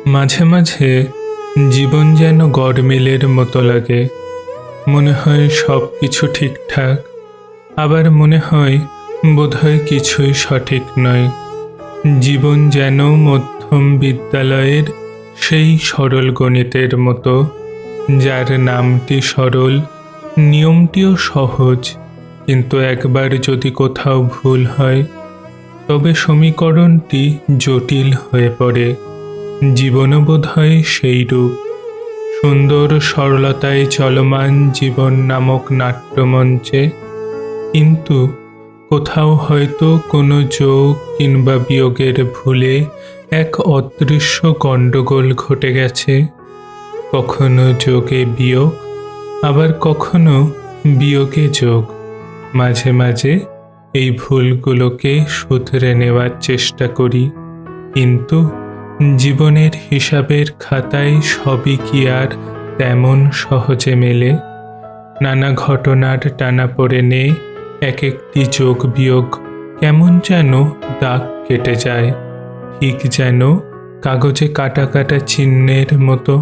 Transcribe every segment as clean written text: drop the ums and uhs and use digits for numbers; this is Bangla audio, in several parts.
মাঝে মাঝে জীবন যেন গড়মিলের মতো লাগে। মনে হয় সব কিছু ঠিকঠাক, আবার মনে হয় বোধহয় কিছুই সঠিক নয়। জীবন যেন মধ্যম বিদ্যালয়ের সেই সরল গণিতের মতো, যার নামটি সরল, নিয়মটিও সহজ, কিন্তু একবার যদি কোথাও ভুল হয় তবে সমীকরণটি জটিল হয়ে পড়ে। জীবনও বোধহয় সেই রূপ, সুন্দর সরলতায় চলমান জীবন নামক নাট্যমঞ্চে, কিন্তু কোথাও হয়তো কোনো যোগ কিংবা বিয়োগের ভুলে এক অদৃশ্য গণ্ডগোল ঘটে গেছে। কখনো যোগে বিয়োগ, আবার কখনো বিয়োগে যোগ। মাঝে মাঝে এই ভুলগুলোকে শুধরে নেওয়ার চেষ্টা করি, কিন্তু জীবনের হিসাবের খাতায় সবই কি আর তেমন সহজে মেলে? নানা ঘটনার টানাপোড়েনে এক একটি যোগ বিয়োগ কেমন যেন দাগ কেটে যায়, ঠিক যেন কাগজে কাটা কাটা চিহ্নের মতো।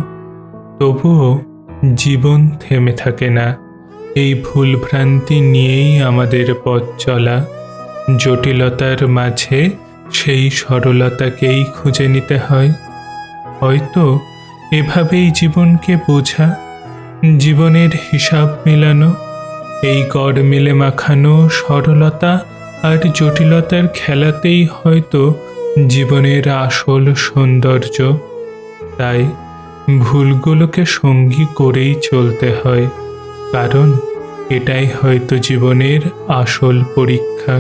তবুও জীবন থেমে থাকে না। এই ভুলভ্রান্তি নিয়েই আমাদের পথ চলা, জটিলতার মাঝে সেই সরলতাকেই খুঁজে নিতে হয়। হয়তো এভাবেই জীবনকে বোঝা, জীবনের হিসাব মিলানো, এই গড় মিলে মাখানো সরলতা আর জটিলতার খেলাতেই হয়তো জীবনের আসল সৌন্দর্য। তাই ভুলগুলোকে সঙ্গী করেই চলতে হয়, কারণ এটাই হয়তো জীবনের আসল পরীক্ষা।